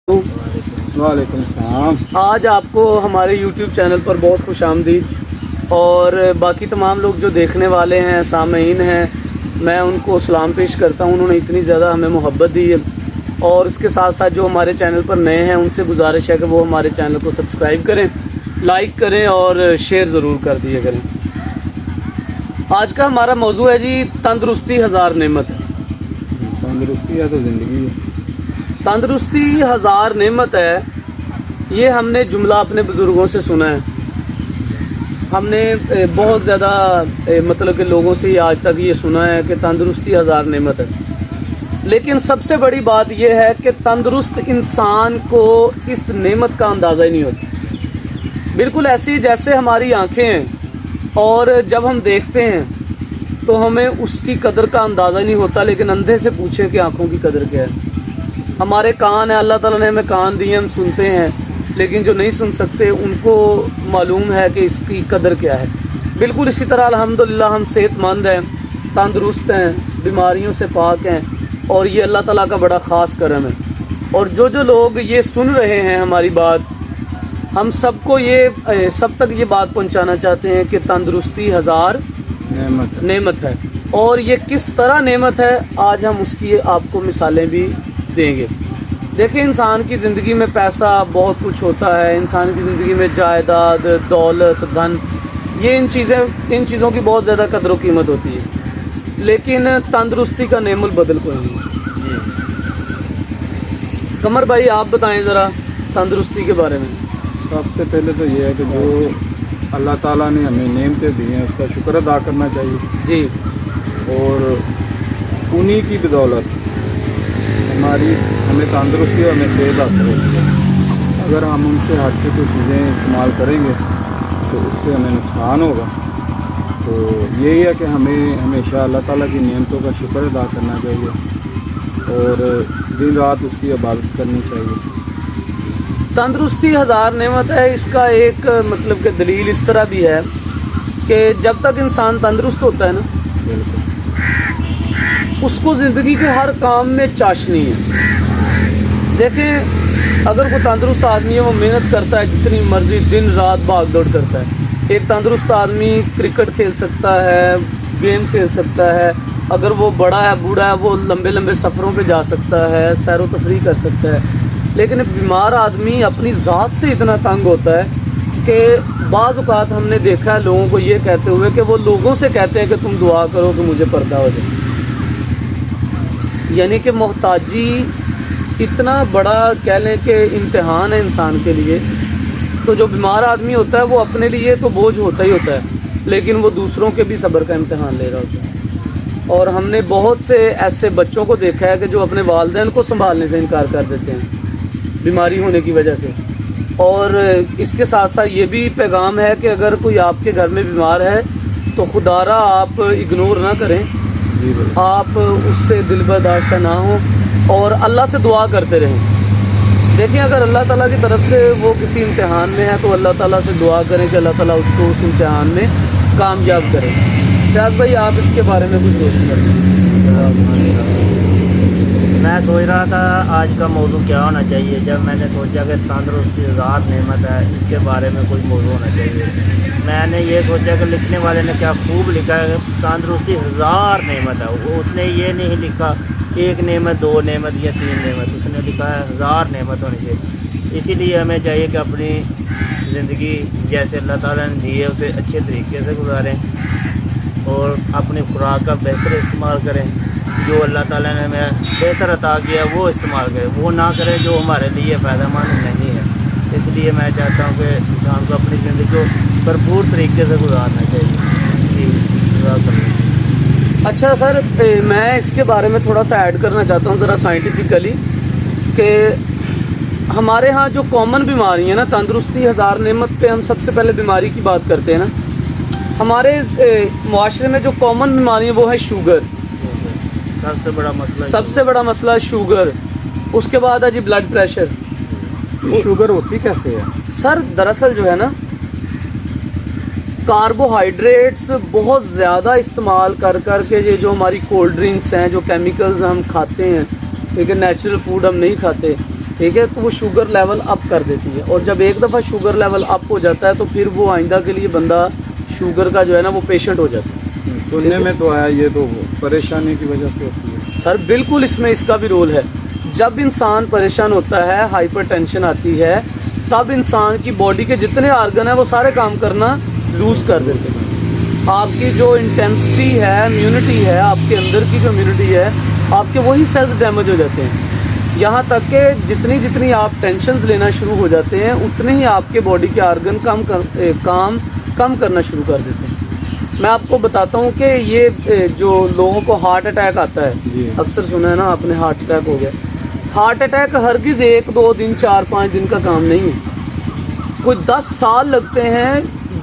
वालेकुम सलाम। आज आपको हमारे YouTube चैनल पर बहुत खुश आमदीद और बाकी तमाम लोग जो देखने वाले हैं, सामीन हैं, मैं उनको सलाम पेश करता हूं। उन्होंने इतनी ज़्यादा हमें मोहब्बत दी है और इसके साथ साथ जो हमारे चैनल पर नए हैं उनसे गुजारिश है कि वो हमारे चैनल को सब्सक्राइब करें, लाइक करें और शेयर ज़रूर कर दिया करें। आज का हमारा मौजू है जी तंदुरुस्ती हज़ार नेमत। तंदुरुस्ती है तो ज़िंदगी है। तंदुरुस्ती हज़ार नेमत है, ये हमने जुमला अपने बुज़ुर्गों से सुना है। हमने बहुत ज़्यादा मतलब कि लोगों से आज तक ये सुना है कि तंदुरुस्ती हज़ार नेमत है, लेकिन सबसे बड़ी बात यह है कि तंदुरुस्त इंसान को इस नेमत का अंदाज़ा ही नहीं होता। बिल्कुल ऐसी जैसे हमारी आँखें हैं और जब हम देखते हैं तो हमें उसकी कदर का अंदाज़ा ही नहीं होता, लेकिन अंधे से पूछें कि आँखों की कदर क्या है। हमारे कान है, अल्लाह ताला ने हमें कान दिए, हम सुनते हैं, लेकिन जो नहीं सुन सकते उनको मालूम है कि इसकी कदर क्या है। बिल्कुल इसी तरह अल्हम्दुलिल्लाह हम सेहतमंद हैं, तंदुरुस्त हैं, बीमारियों से पाक हैं और ये अल्लाह ताला का बड़ा ख़ास करम है। और जो जो लोग ये सुन रहे हैं हमारी बात, हम सबको ये सब तक ये बात पहुंचाना चाहते हैं कि तंदुरुस्ती हज़ार नेमत है और ये किस तरह नेमत है, आज हम उसकी आपको मिसालें भी देंगे। देखिए, इंसान की ज़िंदगी में पैसा बहुत कुछ होता है, इंसान की ज़िंदगी में जायदाद, दौलत, धन, ये इन चीज़ों की बहुत ज़्यादा कदर व कीमत होती है, लेकिन तंदुरुस्ती का नेमुल बदल कोई नहीं। कमर भाई आप बताएं ज़रा तंदुरुस्ती के बारे में। सबसे पहले तो ये है कि जो अल्लाह ताला ने हमें नेमतें दी हैं उसका शुक्र अदा करना चाहिए जी, और उन्हीं की बदौलत हमें तंदुरुस्ती और हमें सेहत हासिल होती है। अगर हम उनसे हट के कोई चीज़ें इस्तेमाल करेंगे तो उससे हमें नुकसान होगा। तो यही है कि हमें हमेशा अल्लाह ताला की नेमतों का शुक्र अदा करना चाहिए और दिन रात उसकी इबादत करनी चाहिए। तंदुरुस्ती हज़ार नेमत है, इसका एक मतलब कि दलील इस तरह भी है कि जब तक इंसान तंदुरुस्त होता है ना, बिल्कुल, उसको ज़िंदगी के हर काम में चाशनी है। देखें, अगर कोई तंदुरुस्त आदमी है वो मेहनत करता है जितनी मर्जी, दिन रात भाग दौड़ करता है। एक तंदुरुस्त आदमी क्रिकेट खेल सकता है, गेम खेल सकता है, अगर वो बड़ा है बूढ़ा है वो लंबे लंबे सफ़रों पे जा सकता है, सैर व तफरीह कर सकता है। लेकिन बीमार आदमी अपनी ज़ात से इतना तंग होता है कि बाज़ औक़ात हमने देखा है लोगों को ये कहते हुए कि वो लोगों से कहते हैं कि तुम दुआ करो कि मुझे पर्दा हो जाए। यानी कि मोहताजी इतना बड़ा कह लें कि इम्तिहान है इंसान के लिए। तो जो बीमार आदमी होता है वो अपने लिए तो बोझ होता ही होता है, लेकिन वो दूसरों के भी सब्र का इम्तिहान ले रहा होता है। और हमने बहुत से ऐसे बच्चों को देखा है कि जो अपने वालिदैन को संभालने से इनकार कर देते हैं बीमारी होने की वजह से। और इसके साथ साथ ये भी पैगाम है कि अगर कोई आपके घर में बीमार है तो खुदारा आप इग्नोर ना करें, आप उससे दिल बर्दाश्त ना हो और अल्लाह से दुआ करते रहें। देखिए, अगर अल्लाह ताला की तरफ से वो किसी इम्तिहान में है तो अल्लाह ताला से दुआ करें कि अल्लाह ताला उसको उस इम्तिहान में कामयाब करे। शायद भाई आप इसके बारे में कुछ रोशन करें। मैं सोच रहा था आज का मौजू क्या होना चाहिए, जब मैंने सोचा कि तंदुरुस्ती हज़ार नेमत है, इसके बारे में कोई मौजू होना चाहिए। मैंने ये सोचा कि लिखने वाले ने क्या खूब लिखा है, तंदुरुस्ती हज़ार नेमत है। उसने ये नहीं लिखा एक नेमत, दो नेमत या तीन नेमत, उसने लिखा है हज़ार नेमत होनी चाहिए। इसीलिए हमें चाहिए कि अपनी ज़िंदगी जैसे अल्लाह ताला ने दी है उसे अच्छे तरीके से गुजारें और अपनी खुराक का बेहतर इस्तेमाल करें। जो अल्लाह ताला ने हमें बेहतर अता किया वो इस्तेमाल करें, वो ना करें जो हमारे लिए फ़ायदेमंद नहीं है। इसलिए मैं चाहता हूँ कि इंसान को अपनी ज़िंदगी को भरपूर तरीके से गुजारना चाहिए। जी, अच्छा सर, मैं इसके बारे में थोड़ा सा ऐड करना चाहता हूँ ज़रा साइंटिफिकली कि हमारे यहाँ जो कॉमन बीमारी है ना, तंदुरुस्ती हज़ार नेमत पे हम सबसे पहले बीमारी की बात करते हैं ना। हमारे मुआशरे में जो कॉमन बीमारी है वो है शुगर। सबसे बड़ा मसला शुगर। उसके बाद है जी ब्लड प्रेशर। शुगर होती कैसे है सर? दरअसल जो है ना, कार्बोहाइड्रेट्स बहुत ज़्यादा इस्तेमाल कर के ये जो हमारी कोल्ड ड्रिंक्स हैं, जो केमिकल्स हम खाते हैं, ठीक है, नेचुरल फूड हम नहीं खाते, ठीक है, तो वो शुगर लेवल अप कर देती है, और जब एक दफ़ा शुगर लेवल अप हो जाता है तो फिर वो आइंदा के लिए बंदा शुगर का जो है ना वो पेशेंट हो जाता है। सुनने में तो आया ये तो परेशानी की वजह से होती है। सर बिल्कुल इसमें इसका भी रोल है। जब इंसान परेशान होता है, हाइपरटेंशन आती है, तब इंसान की बॉडी के जितने आर्गन है वो सारे काम करना लूज कर देते हैं। आपकी जो इंटेंसिटी है, इम्यूनिटी है, आपके अंदर की जो इम्यूनिटी है, आपके वही सेल्स डैमेज हो जाते हैं। यहाँ तक कि जितनी जितनी आप टेंशन्स लेना शुरू हो जाते हैं उतने ही आपके बॉडी के आर्गन काम करना शुरू कर देते हैं। मैं आपको बताता हूँ कि ये जो लोगों को हार्ट अटैक आता जी। है, अक्सर सुना है ना आपने, हार्ट अटैक हो गया। हार्ट अटैक हरगिज़ 1-2 दिन 4-5 दिन का काम नहीं है, कोई 10 साल लगते हैं।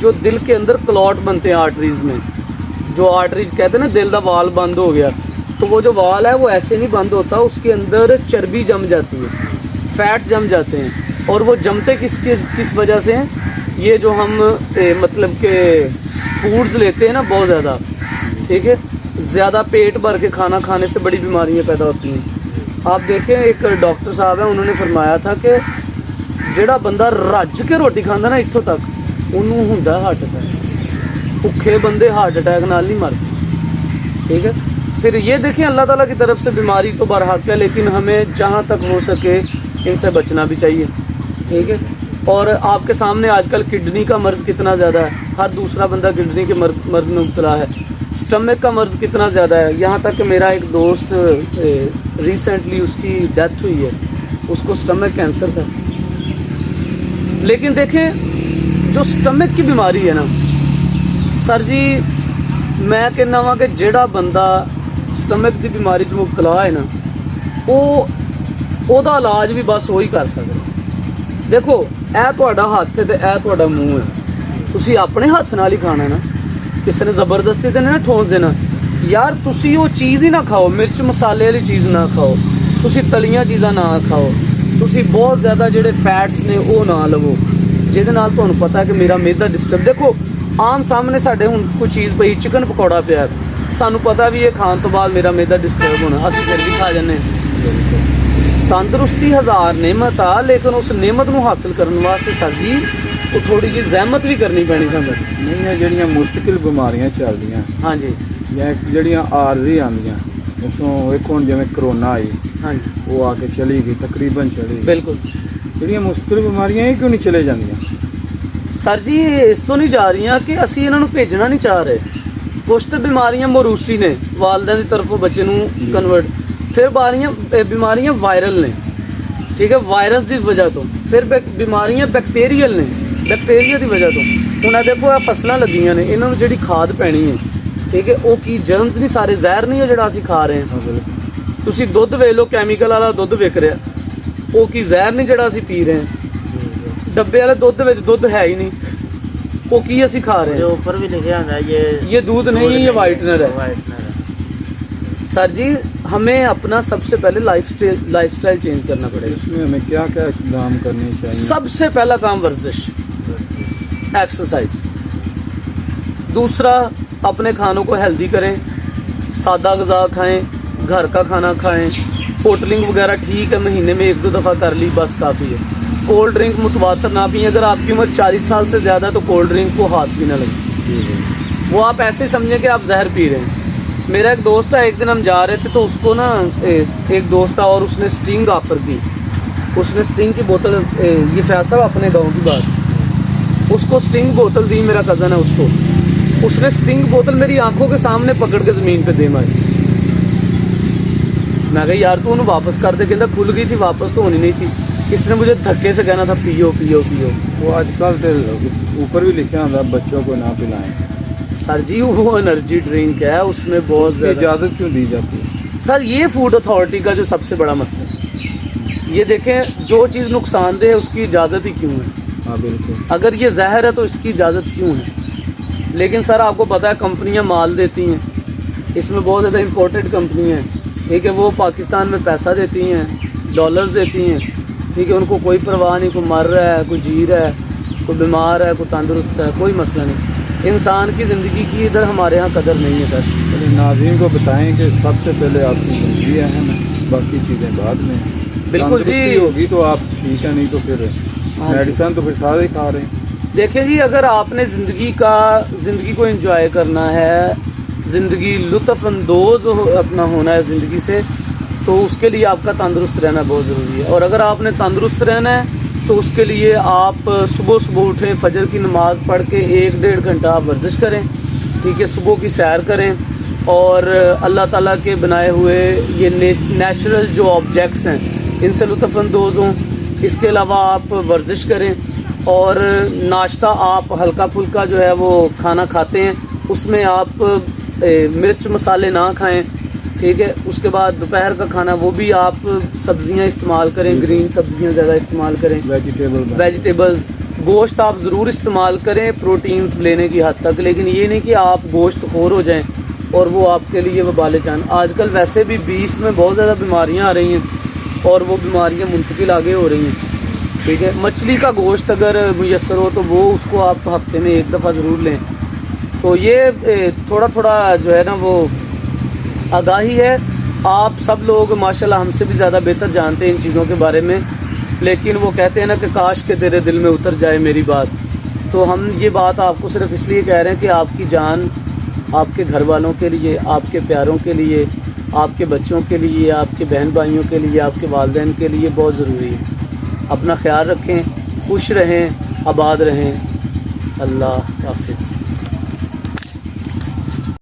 जो दिल के अंदर क्लॉट बनते हैं आर्टरीज में, जो आर्टरीज कहते हैं ना दिल का वाल बंद हो गया, तो वो जो वाल है वो ऐसे नहीं बंद होता, उसके अंदर चर्बी जम जाती है, फैट जम जाते हैं। और वो जमते किस वजह से हैं? ये जो हम मतलब के फूड्स लेते हैं ना बहुत ज़्यादा, ठीक है, ज़्यादा पेट भर के खाना खाने से बड़ी बीमारियां पैदा होती हैं। आप देखें, एक डॉक्टर साहब हैं, उन्होंने फरमाया था कि ਜਿਹੜਾ ਬੰਦਾ ਰੱਜ ਕੇ ਰੋਟੀ ਖਾਂਦਾ ਨਾ ਇੱਥੋਂ ਤੱਕ, ਉਹਨੂੰ ਹੁੰਦਾ ਹਾर्ट अटैक। भूखे बंदे हार्ट अटैक नाल नहीं मरते, ठीक है। फिर ये देखें, अल्लाह ताला की तरफ से बीमारी तो बरहक है, लेकिन हमें जहाँ तक हो सके इनसे बचना भी चाहिए, ठीक है। और आपके सामने आजकल किडनी का मर्ज़ कितना ज़्यादा है, हर दूसरा बंदा किडनी के मर्ज़ में मुब्तला है। स्टमक का मर्ज़ कितना ज़्यादा है, यहाँ तक कि मेरा एक दोस्त रिसेंटली उसकी डेथ हुई है, उसको स्टमक कैंसर था। लेकिन देखें, जो स्टमक की बीमारी है ना सर जी, मैं कहना वा कि जेड़ा बंदा स्टमक की बीमारी च मुब्तला है ना, ਉਹਦਾ इलाज भी बस वही कर सकदा। देखो, ਇਹ ਤੁਹਾਡਾ ਹੱਥ ਹੈ ਤੇ ਇਹ ਤੁਹਾਡਾ ਮੂੰਹ ਹੈ, ਤੁਸੀਂ ਆਪਣੇ ਹੱਥ ਨਾਲ ਹੀ ਖਾਣਾ ਨਾ, ਕਿਸੇ ਨੇ ਜ਼ਬਰਦਸਤੀ ਤੇ ਨਹੀਂ ਠੋਸ ਦੇਣਾ। ਯਾਰ ਤੁਸੀਂ ਉਹ ਚੀਜ਼ ਹੀ ਨਾ ਖਾਓ, ਮਿਰਚ ਮਸਾਲੇ ਵਾਲੀ ਚੀਜ਼ ਨਾ ਖਾਓ, ਤੁਸੀਂ ਤਲੀਆਂ ਚੀਜ਼ਾਂ ਨਾ ਖਾਓ, ਤੁਸੀਂ ਬਹੁਤ ਜ਼ਿਆਦਾ ਜਿਹੜੇ ਫੈਟਸ ਨੇ ਉਹ ਨਾ ਲਵੋ, ਜਿਹਦੇ ਨਾਲ ਤੁਹਾਨੂੰ ਪਤਾ ਕਿ ਮੇਰਾ ਮਿਹਦਾ ਡਿਸਟਰਬ। ਦੇਖੋ, ਆਮ ਸਾਹਮਣੇ ਸਾਡੇ ਹੁਣ ਕੋਈ ਚੀਜ਼ ਪਈ, ਚਿਕਨ ਪਕੌੜਾ ਪਿਆ, ਸਾਨੂੰ ਪਤਾ ਵੀ ਇਹ ਖਾਣ ਤੋਂ ਬਾਅਦ ਮੇਰਾ ਮਿਹਦਾ ਡਿਸਟਰਬ ਹੋਣਾ, ਅਸੀਂ ਫਿਰ ਵੀ ਖਾ ਜਾਂਦੇ ਹਾਂ। तंदुरुस्ती हज़ार नेमत आ, लेकिन उस नेमत ਨੂੰ हासिल करने वास्ते सर जी ਉਹ ਥੋੜੀ ਜਿਹੀ ਜ਼ਹਿਮਤ ਵੀ ਕਰਨੀ ਪੈਣੀ ਸਾਨੂੰ। ਨਹੀਂ, ਇਹ ਜਿਹੜੀਆਂ ਮੁਸ਼ਕਿਲ ਬਿਮਾਰੀਆਂ ਚੱਲਦੀਆਂ, ਹਾਂਜੀ, ਜਾਂ ਜਿਹੜੀਆਂ ਆਰਜ਼ੀ ਆਉਂਦੀਆਂ, ਉਸੋਂ ਇੱਕ ਹੁਣ ਜਿਵੇਂ ਕਰੋਨਾ ਆਈ, ਹਾਂਜੀ, ਉਹ ਆ ਕੇ ਚਲੀ ਗਈ, ਤਕਰੀਬਨ ਚਲੀ ਗਈ। ਬਿਲਕੁਲ। ਜਿਹੜੀਆਂ ਮੁਸ਼ਕਿਲ ਬਿਮਾਰੀਆਂ ਇਹ ਕਿਉਂ ਨਹੀਂ ਚਲੇ ਜਾਂਦੀਆਂ? ਸਰ ਜੀ, ਇਸ ਤੋਂ ਨਹੀਂ ਜਾ ਰਹੀਆਂ ਕਿ ਅਸੀਂ ਇਹਨਾਂ ਨੂੰ ਭੇਜਣਾ ਨਹੀਂ ਚਾਹ ਰਹੇ। ਕੁਛ ਤਾਂ ਬਿਮਾਰੀਆਂ ਮੌਰੂਸੀ ਨੇ, ਵਾਲਦਿਆਂ ਦੀ ਤਰਫੋਂ ਬੱਚੇ ਨੂੰ ਕਨਵਰਟ, ਫਿਰ ਬਿਮਾਰੀਆਂ ਵਾਇਰਲ ਨੇ, ਠੀਕ ਹੈ, ਵਾਇਰਸ ਦੀ ਵਜ੍ਹਾ ਤੋਂ। ਫਿਰ ਬਿਮਾਰੀਆਂ ਬੈਕਟੀਰੀਅਲ ਨੇ, ਬੈਕਟੀਰੀਆ ਦੀ ਵਜ੍ਹਾ ਤੋਂ। ਹੁਣ ਇਹ ਦੇਖੋ, ਇਹ ਫਸਲਾਂ ਲੱਗੀਆਂ ਨੇ, ਇਹਨਾਂ ਨੂੰ ਜਿਹੜੀ ਖਾਦ ਪੈਣੀ ਹੈ, ਠੀਕ ਹੈ, ਉਹ ਕੀ ਜਰਮਸ ਨਹੀਂ, ਸਾਰੇ ਜ਼ਹਿਰ ਨਹੀਂ ਹੈ ਜਿਹੜਾ ਅਸੀਂ ਖਾ ਰਹੇ ਹਾਂ। ਤੁਸੀਂ ਦੁੱਧ ਵੇਖ ਲਓ, ਕੈਮੀਕਲ ਵਾਲਾ ਦੁੱਧ ਵਿਕ ਰਿਹਾ, ਉਹ ਕੀ ਜ਼ਹਿਰ ਨਹੀਂ ਜਿਹੜਾ ਅਸੀਂ ਪੀ ਰਹੇ ਹਾਂ। ਡੱਬੇ ਵਾਲੇ ਦੁੱਧ ਵਿੱਚ ਦੁੱਧ ਹੈ ਹੀ ਨਹੀਂ, ਉਹ ਕੀ ਅਸੀਂ ਖਾ ਰਹੇ जो हैं। ऊपर भी लिखे होता है ये दूध नहीं, ये वाइटनर है। वाइटनर है। सर जी, हमें अपना सबसे पहले लाइफस्टाइल चेंज करना पड़ेगा। इसमें हमें क्या क्या इकदाम करने चाहिए? सबसे पहला काम वर्जिश, एक्सरसाइज। दूसरा, अपने खानों को हेल्दी करें, सादा ग़िज़ा खाएं, घर का खाना खाएं। होटलिंग वगैरह ठीक है, महीने में 1-2 दफ़ा कर ली, बस काफ़ी है। कोल्ड ड्रिंक मुतवातर ना पिए। अगर आपकी उम्र 40 साल से ज़्यादा है तो कोल्ड ड्रिंक को हाथ भी ना लगे, वो आप ऐसे समझें कि आप जहर पी रहे हैं। मेरा एक दोस्त है, एक दिन हम जा रहे थे तो उसको ना एक दोस्त था और उसने स्टिंग ऑफर की। उसने स्टिंग की बोतल, ये फैसला अपने गांव की बात, उसको स्टिंग बोतल दी, मेरा कज़न है उसको, उसने स्टिंग बोतल मेरी आंखों के सामने पकड़ के ज़मीन पे दे मारी। मैं कहा यार तू उन्हें वापस कर दे, कहता खुल गई थी, वापस तो होनी नहीं थी। इसने मुझे धक्के से कहना था पियो पियो पियो। वो आजकल तो ऊपर भी लिखा होता है बच्चों को ना पिलाएं। सर जी, वो एनर्जी ड्रिंक है, उसमें बहुत ज़्यादा इजाज़त क्यों दी जाती है? सर ये फूड अथॉरिटी का जो सबसे बड़ा मसला है। ये देखें, जो चीज़ नुकसानदेह है उसकी इजाज़त ही क्यों है? हाँ बिल्कुल। अगर ये जहर है तो इसकी इजाज़त क्यों है? लेकिन सर आपको पता है कंपनियां माल देती हैं, इसमें बहुत ज़्यादा इम्पोर्टेड कंपनियां हैं, ठीक है, वो पाकिस्तान में पैसा देती हैं, डॉलर्स देती हैं, ठीक है, उनको कोई परवाह नहीं, कोई मर रहा है, कोई जी रहा है, कोई बीमार है, कोई तंदुरुस्त है, कोई मसला नहीं। इंसान की ज़िंदगी की इधर हमारे यहाँ कदर नहीं है सर। चलिए नाज़रीन को बताएं कि सबसे पहले आपकी ज़िंदगी अहम है, बाकी चीज़ें बाद में। बिल्कुल जी। तंदुरुस्ती होगी तो आप ठीक है, नहीं तो फिर हाँ जी। मेडिसिन तो फिर सारे ही खा रहे हैं। देखिए जी, अगर आपने ज़िंदगी को एंजॉय करना है, ज़िंदगी लुत्फ़ अंदोज़ अपना होना है ज़िंदगी से, तो उसके लिए आपका तंदुरुस्त रहना बहुत ज़रूरी है। और अगर आपने तंदुरुस्त रहना है तो उसके लिए आप सुबह सुबह उठें, फजर की नमाज़ पढ़ के 1-1.5 घंटा आप वर्जिश करें, ठीक है, सुबह की सैर करें, और अल्लाह ताला के बनाए हुए ये नेचुरल जो ऑब्जेक्ट्स हैं इनसे लुत्फ़ अंदोज़ हों। इसके अलावा आप वर्जिश करें, और नाश्ता आप हल्का फुल्का जो है वो खाना खाते हैं, उसमें आप मिर्च मसाले ना खाएं, ठीक है। उसके बाद दोपहर का खाना वो भी आप सब्जियां इस्तेमाल करें, ग्रीन सब्जियां ज़्यादा इस्तेमाल करें, वेजिटेबल्स। गोश्त आप ज़रूर इस्तेमाल करें प्रोटीन्स लेने की हद तक, लेकिन ये नहीं कि आप गोश्त खोर हो जाएं और वो आपके लिए वबाल जान। आजकल वैसे भी बीफ में बहुत ज़्यादा बीमारियां आ रही हैं और वो बीमारियां मुंतकिल आगे हो रही हैं, ठीक है। मछली का गोश्त अगर मुयस्सर हो तो वो उसको आप हफ्ते में 1 दफ़ा ज़रूर लें। तो ये थोड़ा थोड़ा जो है ना वो आगाही है। आप सब लोग माशाल्लाह हमसे भी ज़्यादा बेहतर जानते हैं इन चीज़ों के बारे में, लेकिन वो कहते हैं ना कि काश के तेरे दिल में उतर जाए मेरी बात। तो हम ये बात आपको सिर्फ इसलिए कह रहे हैं कि आपकी जान आपके घर वालों के लिए, आपके प्यारों के लिए, आपके बच्चों के लिए, आपके बहन भाइयों के लिए, आपके वालिदैन के लिए बहुत ज़रूरी है। अपना ख्याल रखें, खुश रहें, आबाद रहें। अल्लाह हाफ़िज़।